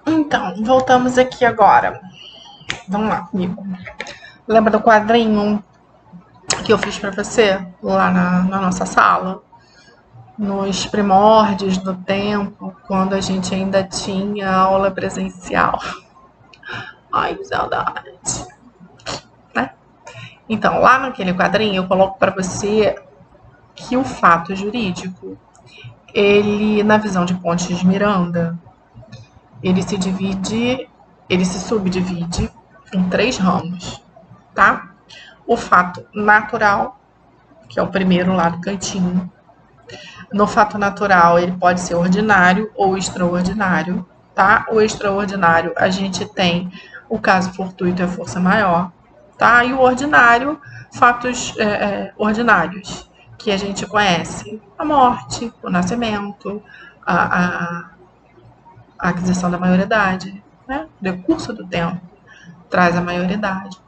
Então, voltamos aqui agora. Vamos lá comigo. Lembra do quadrinho que eu fiz pra você lá na nossa sala? Nos primórdios do tempo, quando a gente ainda tinha aula presencial. Ai, que saudade. Né? Então, lá naquele quadrinho, eu coloco para você que o fato jurídico, ele, na visão de Pontes de Miranda, ele se divide, ele se subdivide em três ramos, tá? O fato natural, que é o primeiro lá do cantinho. No fato natural, ele pode ser ordinário ou extraordinário, tá? O extraordinário, a gente tem o caso fortuito e a força maior, tá? E o ordinário, fatos ordinários, que a gente conhece: a morte, o nascimento, a, a aquisição da maioridade, né? O decurso do tempo traz a maioridade,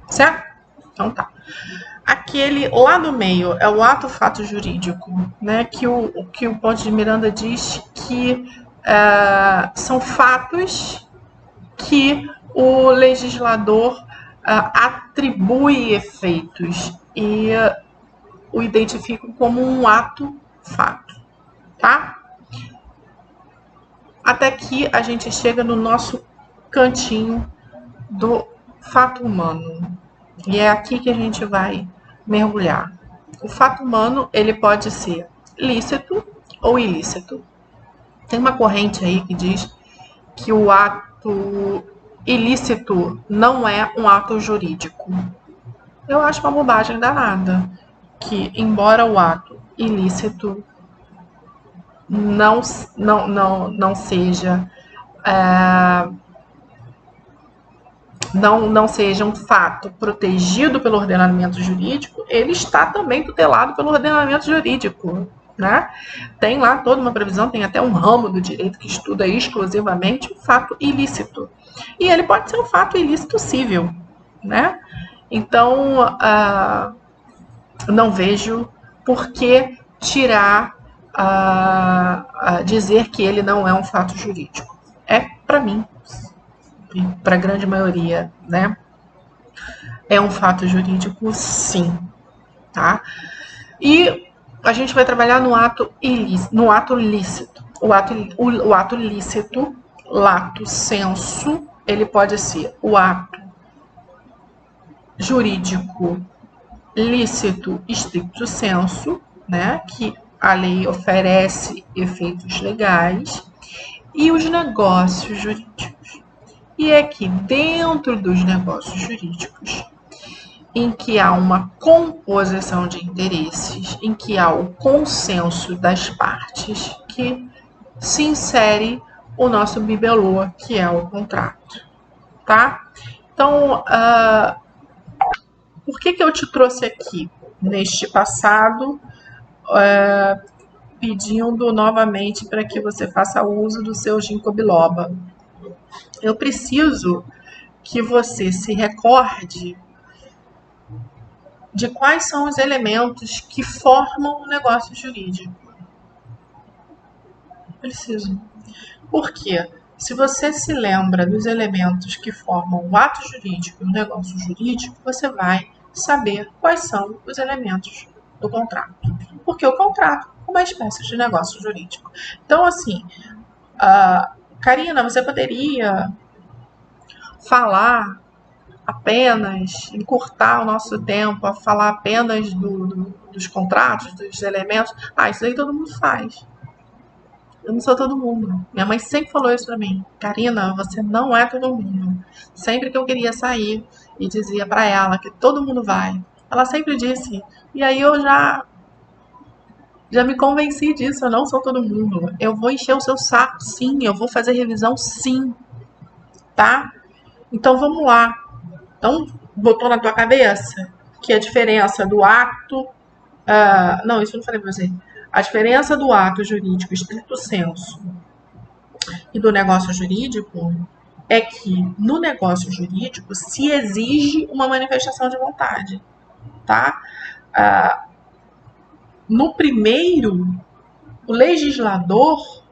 certo? Então tá. Aquele lá no meio é o ato fato jurídico, né? Que o Ponte de Miranda diz que são fatos que o legislador atribui efeitos e o identificam como um ato fato, tá? Até que a gente chega no nosso cantinho do fato humano. E é aqui que a gente vai mergulhar. O fato humano, ele pode ser lícito ou ilícito. Tem uma corrente aí que diz que o ato ilícito não é um ato jurídico. Eu acho uma bobagem danada. Que, embora o ato ilícito não, não seja não seja um fato protegido pelo ordenamento jurídico, ele está também tutelado pelo ordenamento jurídico, né? Tem lá toda uma previsão, tem até um ramo do direito que estuda exclusivamente o fato ilícito. E ele pode ser um fato ilícito civil, né? Então, não vejo por que tirar, dizer que ele não é um fato jurídico. É, para mim, para a grande maioria, né? É um fato jurídico, sim, tá? E a gente vai trabalhar no ato ilícito, no ato lícito. O ato lícito, lato sensu, ele pode ser o ato jurídico lícito stricto sensu, né? Que a lei oferece efeitos legais, e os negócios jurídicos. E é que dentro dos negócios jurídicos, em que há uma composição de interesses, em que há o consenso das partes, que se insere o nosso bibelô, que é o contrato, tá? Então, por que eu te trouxe aqui neste passado, pedindo novamente para que você faça uso do seu ginkgo biloba? Eu preciso que você se recorde de quais são os elementos que formam o negócio jurídico. Preciso. Por quê? Se você se lembra dos elementos que formam o ato jurídico e o negócio jurídico, você vai saber quais são os elementos do contrato. Porque o contrato é uma espécie de negócio jurídico. Então, assim, Karina, você poderia falar apenas, encurtar o nosso tempo a falar apenas dos contratos, dos elementos? Isso aí todo mundo faz. Eu não sou todo mundo. Minha mãe sempre falou isso pra mim. Karina, você não é todo mundo. Sempre que eu queria sair e dizia pra ela que todo mundo vai, ela sempre disse. E aí eu já me convenci disso. Eu não sou todo mundo. Eu vou encher o seu saco, sim. Eu vou fazer revisão, sim. Tá? Então vamos lá. Então, botou na tua cabeça que a diferença do ato. Não, isso eu não falei pra você. A diferença do ato jurídico estrito sensu e do negócio jurídico é que no negócio jurídico se exige uma manifestação de vontade, tá? No primeiro, o legislador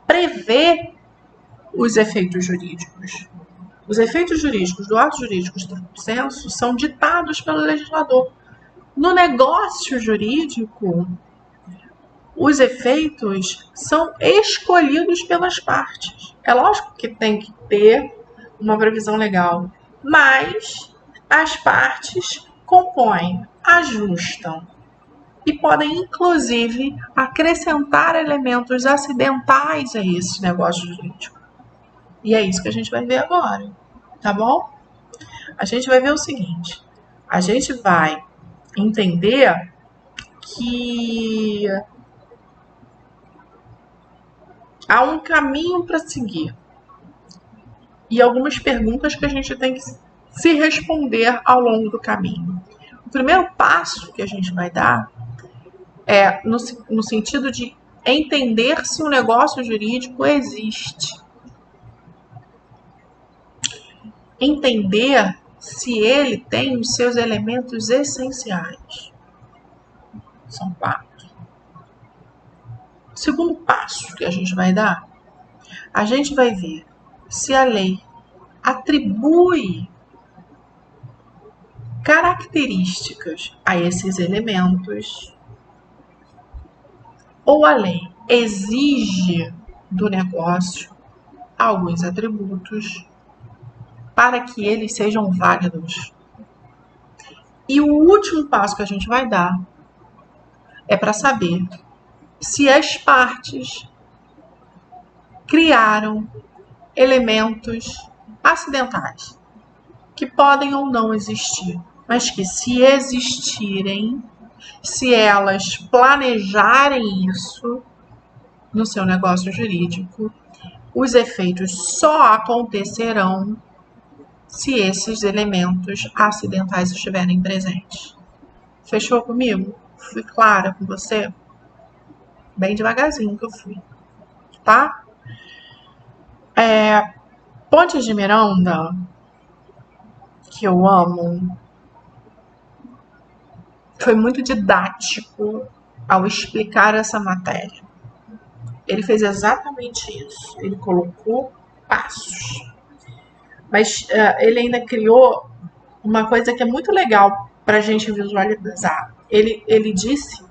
prevê os efeitos jurídicos? Os efeitos jurídicos do ato jurídico estricto sensu são ditados pelo legislador. No negócio jurídico, os efeitos são escolhidos pelas partes. É lógico que tem que ter uma previsão legal, mas as partes compõem, ajustam e podem, inclusive, acrescentar elementos acidentais a esse negócio jurídico. E é isso que a gente vai ver agora, tá bom? A gente vai ver o seguinte, a gente vai entender que há um caminho para seguir e algumas perguntas que a gente tem que se responder ao longo do caminho. O primeiro passo que a gente vai dar é no sentido de entender se o negócio jurídico existe. Entender se ele tem os seus elementos essenciais. São 4. O segundo passo que a gente vai dar, a gente vai ver se a lei atribui características a esses elementos ou a lei exige do negócio alguns atributos para que eles sejam válidos. E o último passo que a gente vai dar é para saber se as partes criaram elementos acidentais que podem ou não existir, mas que, se existirem, se elas planejarem isso no seu negócio jurídico, os efeitos só acontecerão se esses elementos acidentais estiverem presentes. Fechou comigo? Fui clara com você? Bem devagarzinho que eu fui, tá? Pontes de Miranda, que eu amo, foi muito didático ao explicar essa matéria. Ele fez exatamente isso. Ele colocou passos. Mas ele ainda criou uma coisa que é muito legal para a gente visualizar. Ele disse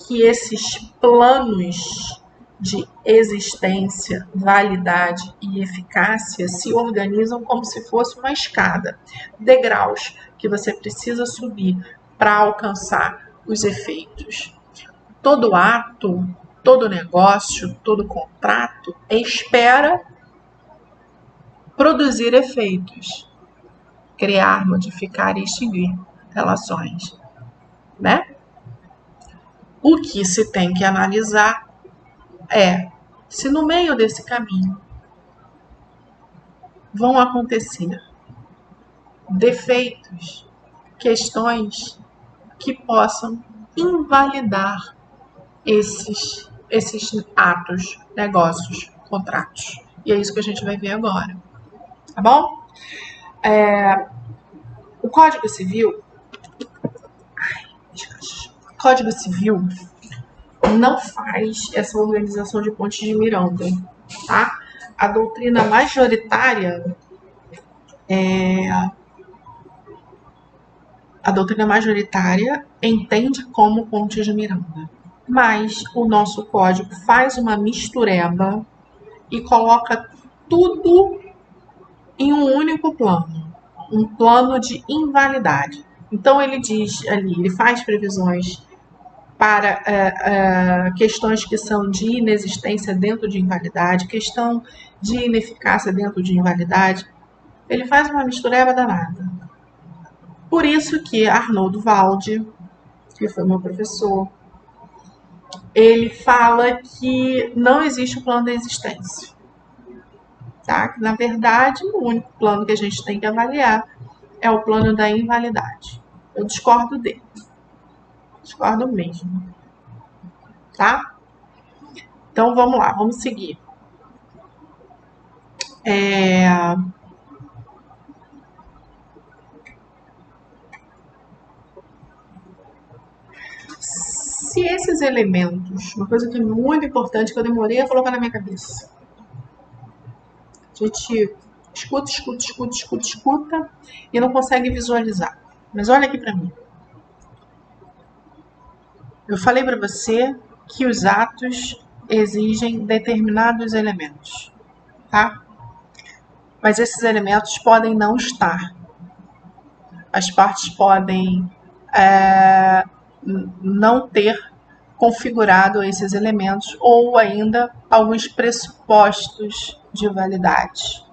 que esses planos de existência, validade e eficácia se organizam como se fosse uma escada, degraus que você precisa subir para alcançar os efeitos. Todo ato, todo negócio, todo contrato espera produzir efeitos, criar, modificar e extinguir relações, né? O que se tem que analisar é se no meio desse caminho vão acontecer defeitos, questões que possam invalidar esses atos, negócios, contratos. E é isso que a gente vai ver agora, tá bom? O Código Civil, não faz essa organização de Pontes de Miranda, tá? A doutrina majoritária entende como Pontes de Miranda, mas o nosso código faz uma mistureba e coloca tudo em um único plano, um plano de invalidade. Então ele diz ali, ele faz previsões para questões que são de inexistência dentro de invalidade, questão de ineficácia dentro de invalidade. Ele faz uma mistureba danada. Por isso que Arnoldo Valde, que foi meu professor, ele fala que não existe o plano da existência. Tá? Que, na verdade, o único plano que a gente tem que avaliar é o plano da invalidade. Eu discordo dele. Discordo mesmo. Tá? Então, vamos lá, vamos seguir. Se esses elementos, uma coisa que é muito importante, que eu demorei a colocar na minha cabeça. A gente escuta e não consegue visualizar. Mas olha aqui para mim. Eu falei para você que os atos exigem determinados elementos, tá? Mas esses elementos podem não estar. As partes podem não ter configurado esses elementos ou ainda alguns pressupostos de validade.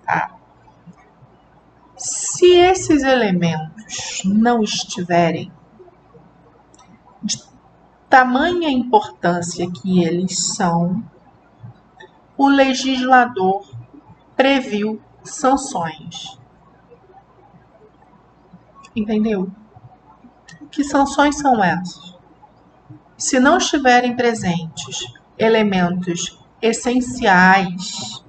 Tá? Se esses elementos não estiverem de tamanha importância que eles são, o legislador previu sanções. Entendeu? Que sanções são essas? Se não estiverem presentes elementos essenciais,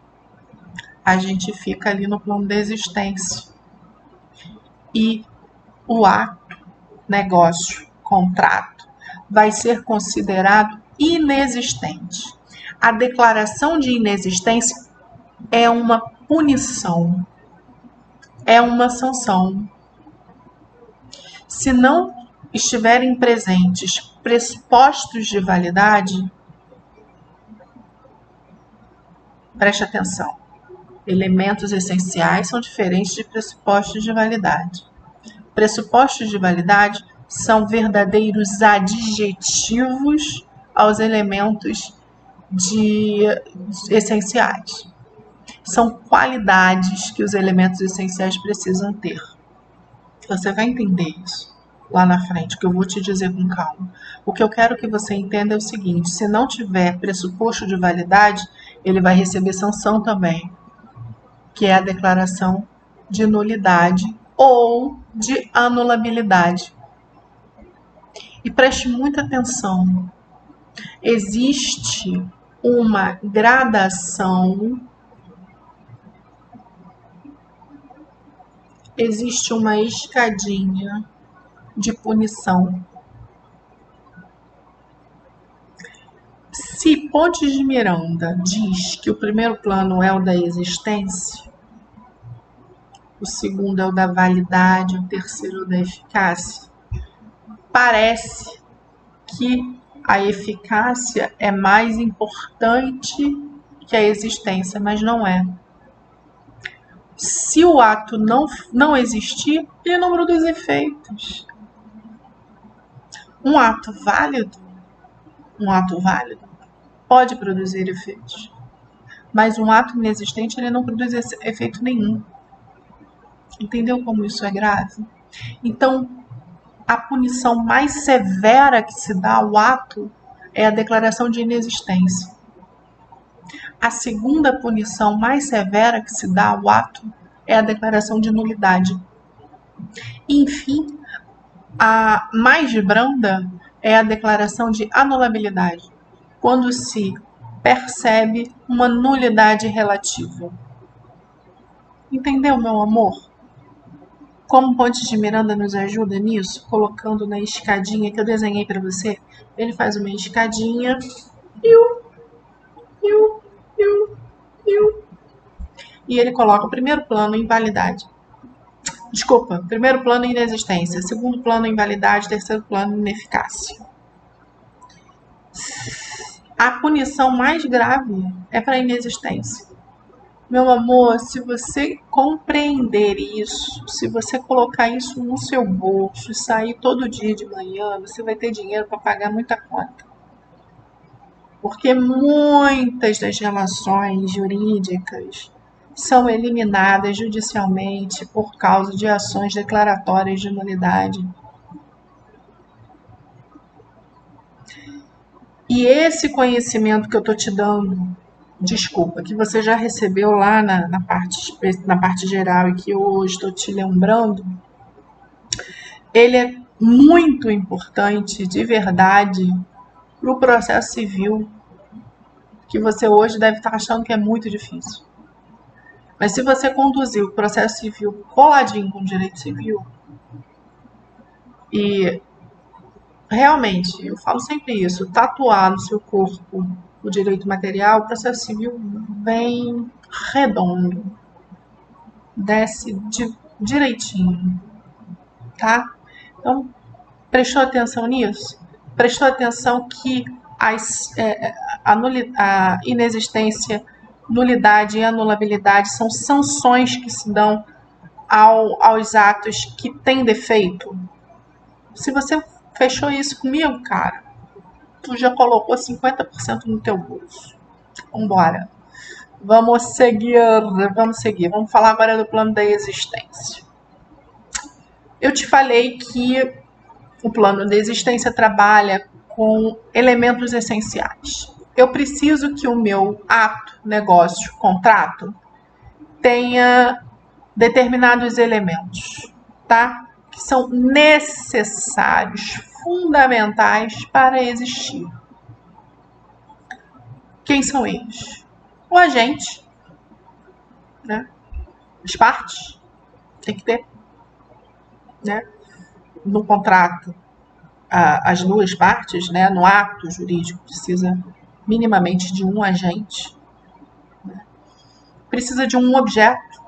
a gente fica ali no plano da existência. E o ato, negócio, contrato, vai ser considerado inexistente. A declaração de inexistência é uma punição, é uma sanção. Se não estiverem presentes pressupostos de validade, preste atenção. Elementos essenciais são diferentes de pressupostos de validade. Pressupostos de validade são verdadeiros adjetivos aos elementos essenciais. São qualidades que os elementos essenciais precisam ter. Você vai entender isso lá na frente, que eu vou te dizer com calma. O que eu quero que você entenda é o seguinte: se não tiver pressuposto de validade, ele vai receber sanção também, que é a declaração de nulidade ou de anulabilidade. E preste muita atenção. Existe uma gradação, existe uma escadinha de punição. Se Pontes de Miranda diz que o primeiro plano é o da existência, o segundo é o da validade, o terceiro é o da eficácia, parece que a eficácia é mais importante que a existência, mas não é. Se o ato não existir, ele não produz efeitos. Um ato válido pode produzir efeitos, mas um ato inexistente ele não produz efeito nenhum. Entendeu como isso é grave? Então, a punição mais severa que se dá ao ato é a declaração de inexistência. A segunda punição mais severa que se dá ao ato é a declaração de nulidade. Enfim, a mais branda é a declaração de anulabilidade, quando se percebe uma nulidade relativa. Entendeu, meu amor? Como Pontes de Miranda nos ajuda nisso? Colocando na escadinha que eu desenhei para você. Ele faz uma escadinha. E ele coloca o primeiro plano em validade. Desculpa, primeiro plano em inexistência, segundo plano em validade, terceiro plano em ineficácia. A punição mais grave é para a inexistência. Meu amor, se você compreender isso, se você colocar isso no seu bolso e sair todo dia de manhã, você vai ter dinheiro para pagar muita conta. Porque muitas das relações jurídicas são eliminadas judicialmente por causa de ações declaratórias de nulidade. E esse conhecimento que eu estou te dando, desculpa, que você já recebeu lá na parte geral e que eu hoje estou te lembrando, ele é muito importante, de verdade, para o processo civil, que você hoje deve estar achando que é muito difícil. Mas se você conduzir o processo civil coladinho com o direito civil, e realmente, eu falo sempre isso, tatuar no seu corpo o direito material, o processo civil vem redondo. Desce direitinho, tá? Então, prestou atenção nisso? Prestou atenção que a inexistência, nulidade e anulabilidade são sanções que se dão aos atos que têm defeito? Se você fechou isso comigo, cara, tu já colocou 50% no teu bolso. Vambora. Vamos seguir. Vamos falar agora do plano da existência. Eu te falei que o plano da existência trabalha com elementos essenciais. Eu preciso que o meu ato, negócio, contrato tenha determinados elementos, tá? Que são necessários, fundamentais para existir. Quem são eles? O agente, né? As partes, tem que ter, né? No contrato, as duas partes, né? No ato jurídico, precisa minimamente de um agente, né? Precisa de um objeto,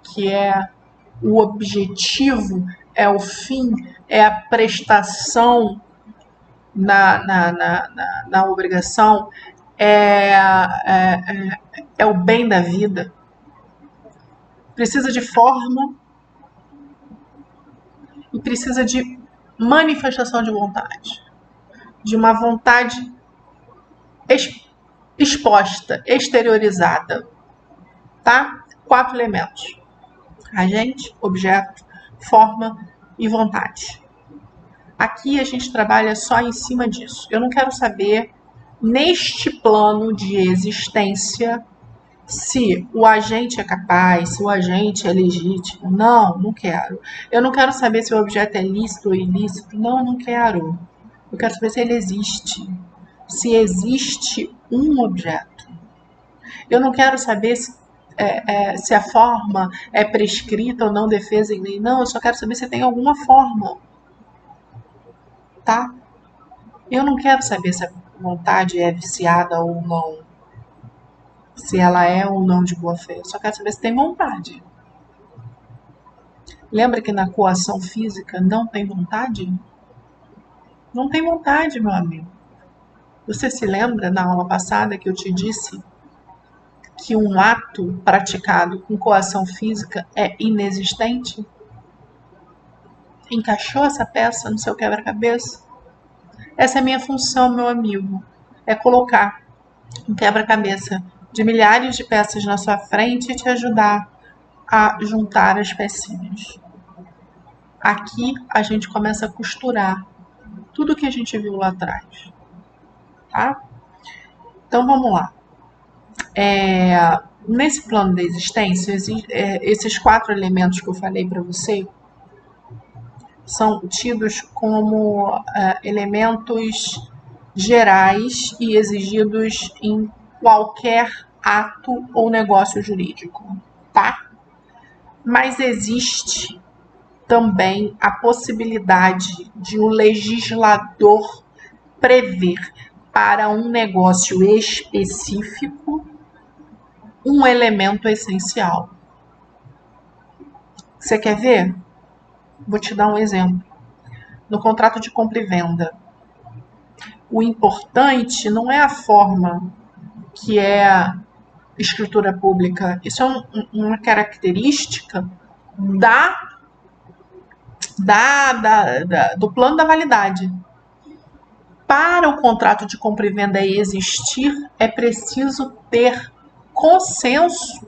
que é o objetivo, é o fim, é a prestação na obrigação, é o bem da vida. Precisa de forma e precisa de manifestação de vontade. De uma vontade exposta, exteriorizada. Tá? 4 elementos: agente, objeto, forma e vontade. Aqui a gente trabalha só em cima disso. Eu não quero saber, neste plano de existência, se o agente é capaz, se o agente é legítimo. Não quero. Eu não quero saber se o objeto é lícito ou ilícito. Não quero. Eu quero saber se ele existe. Se existe um objeto. Eu não quero saber se a forma é prescrita ou não, defesa em lei. Não, eu só quero saber se tem alguma forma. Tá? Eu não quero saber se a vontade é viciada ou não. Se ela é ou não de boa fé. Eu só quero saber se tem vontade. Lembra que na coação física não tem vontade? Não tem vontade, meu amigo. Você se lembra na aula passada que eu te disse que um ato praticado com coação física é inexistente? Encaixou essa peça no seu quebra-cabeça? Essa é a minha função, meu amigo. É colocar um quebra-cabeça de milhares de peças na sua frente e te ajudar a juntar as pecinhas. Aqui a gente começa a costurar tudo que a gente viu lá atrás. Tá? Então vamos lá. Nesse plano da existência, esses 4 elementos que eu falei para você são tidos como elementos gerais e exigidos em qualquer ato ou negócio jurídico, tá? Mas existe também a possibilidade de o legislador prever para um negócio específico um elemento essencial. Você quer ver? Vou te dar um exemplo. No contrato de compra e venda, o importante não é a forma, que é a escritura pública. Isso é uma característica do plano da validade. Para o contrato de compra e venda existir, é preciso ter consenso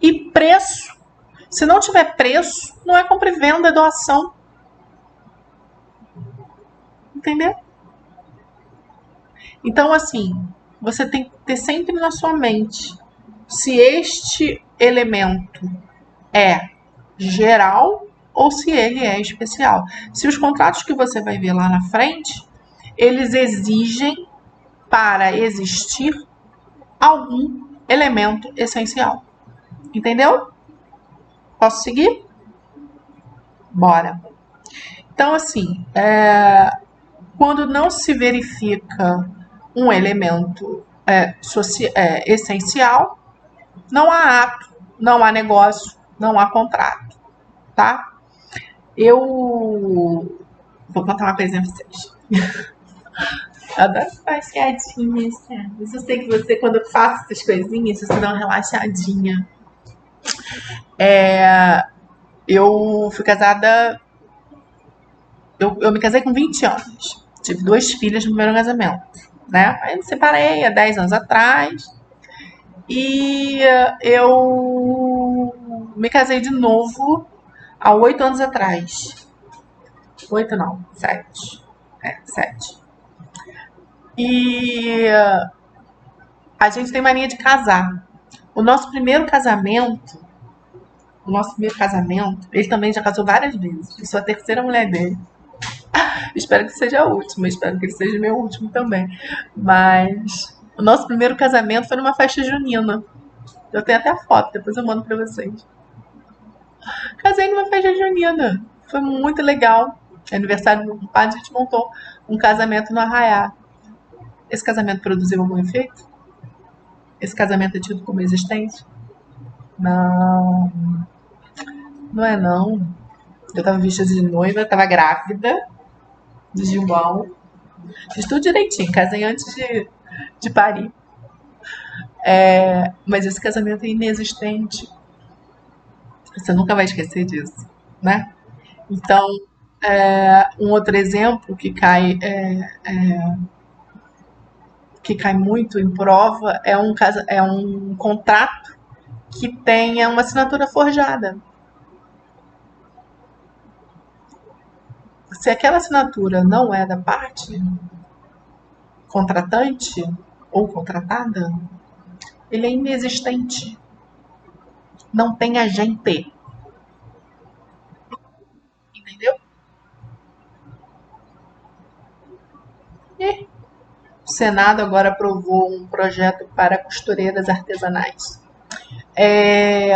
e preço. Se não tiver preço, não é compra e venda, é doação. Entendeu? Então, assim, você tem que ter sempre na sua mente se este elemento é geral ou se ele é especial. Se os contratos que você vai ver lá na frente, eles exigem para existir algum elemento essencial. Entendeu? Posso seguir? Bora. Então, assim, quando não se verifica um elemento essencial, Não há ato, não há negócio, não há contrato, tá? Eu vou contar uma coisinha pra vocês. Eu adoro essas piadinhas, sabe? Mas eu sei que você, quando eu faço essas coisinhas, você dá uma relaxadinha. Eu fui casada. Eu me casei com 20 anos. Tive duas filhas no primeiro casamento, né? Aí me separei há 10 anos atrás. E eu me casei de novo há 8 anos atrás. 8 não, 7. É, 7. E a gente tem mania de casar. O nosso primeiro casamento, ele também já casou várias vezes. Eu sou a terceira mulher dele. Espero que seja a última, espero que ele seja meu último também. Mas o nosso primeiro casamento foi numa festa junina. Eu tenho até a foto, depois eu mando pra vocês. Casei numa festa junina. Foi muito legal. Aniversário do meu compadre, a gente montou um casamento no Arraiá. Esse casamento produziu algum efeito? Esse casamento é tido como existente? Não, não é não. Eu tava vestida de noiva, tava grávida de Gilmão. Fiz tudo direitinho, casei antes de parir. Mas esse casamento é inexistente. Você nunca vai esquecer disso, né? Então, um outro exemplo que cai muito em prova é um contrato que tenha uma assinatura forjada. Se aquela assinatura não é da parte contratante ou contratada, ele é inexistente. Não tem agente. Entendeu? E o Senado agora aprovou um projeto para costureiras artesanais. É,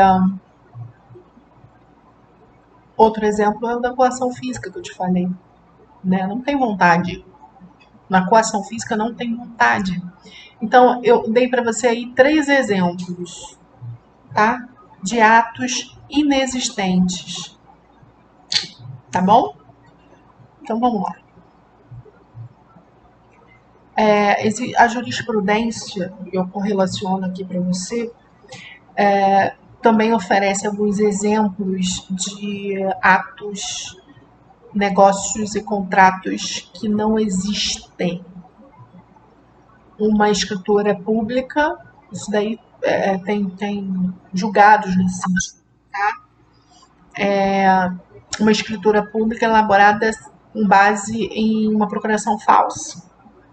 Outro exemplo é o da coação física que eu te falei. Né? Não tem vontade. Na coação física não tem vontade. Então, eu dei para você aí 3 exemplos, tá? De atos inexistentes. Tá bom? Então, vamos lá. A jurisprudência, eu correlaciono aqui para você, também oferece alguns exemplos de atos, negócios e contratos que não existem. Uma escritura pública, isso daí tem julgados nesse sentido. Uma escritura pública elaborada com base em uma procuração falsa.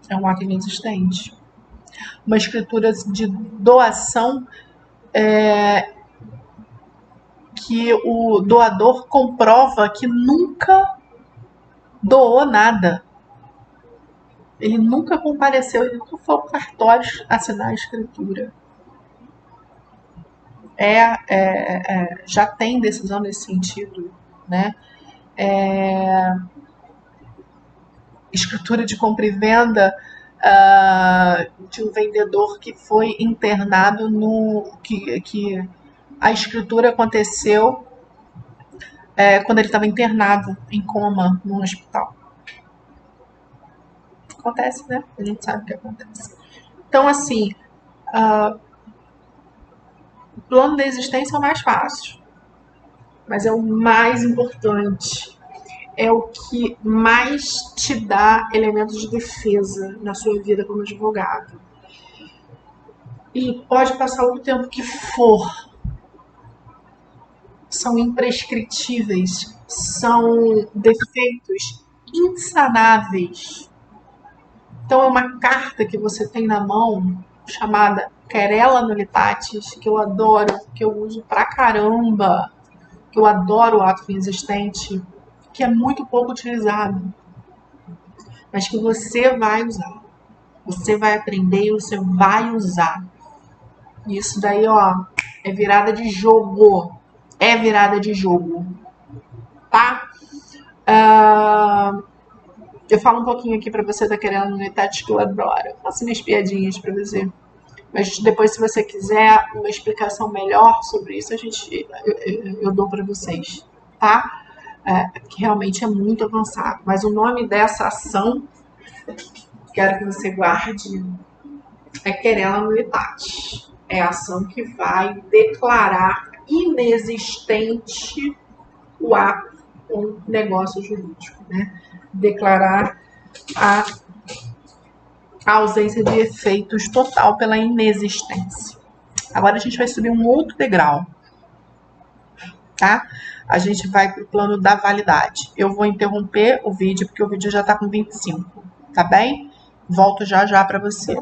É um ato inexistente. Uma escritura de doação que o doador comprova que nunca doou nada. Ele nunca compareceu, ele nunca foi ao cartório assinar a escritura. Já tem decisão nesse sentido, né? Escritura de compra e venda de um vendedor que foi internado que a escritura aconteceu quando ele estava internado em coma no hospital. Acontece, né? A gente sabe que acontece. Então, assim, o plano da existência é o mais fácil, mas é o mais importante. É o que mais te dá elementos de defesa na sua vida como advogado. E pode passar o tempo que for. São imprescritíveis, são defeitos insanáveis. Então é uma carta que você tem na mão chamada Querela Nullitatis, que eu adoro, que eu uso pra caramba, que eu adoro o ato inexistente, que é muito pouco utilizado, mas que você vai usar. Você vai aprender e você vai usar. Isso daí, ó, é virada de jogo. É virada de jogo. Tá? Eu falo um pouquinho aqui pra você da Querela Nullitatis, que eu adoro. Faço minhas piadinhas pra você. Mas depois, se você quiser uma explicação melhor sobre isso, eu dou para vocês, tá? Que realmente é muito avançado. Mas o nome dessa ação, quero que você guarde, é querela nullitate. É a ação que vai declarar inexistente o ato ou negócio jurídico, né? Declarar a ausência de efeitos total pela inexistência. Agora a gente vai subir um outro degrau, tá? A gente vai para o plano da validade. Eu vou interromper o vídeo, porque o vídeo já está com 25, tá bem? Volto já já para você.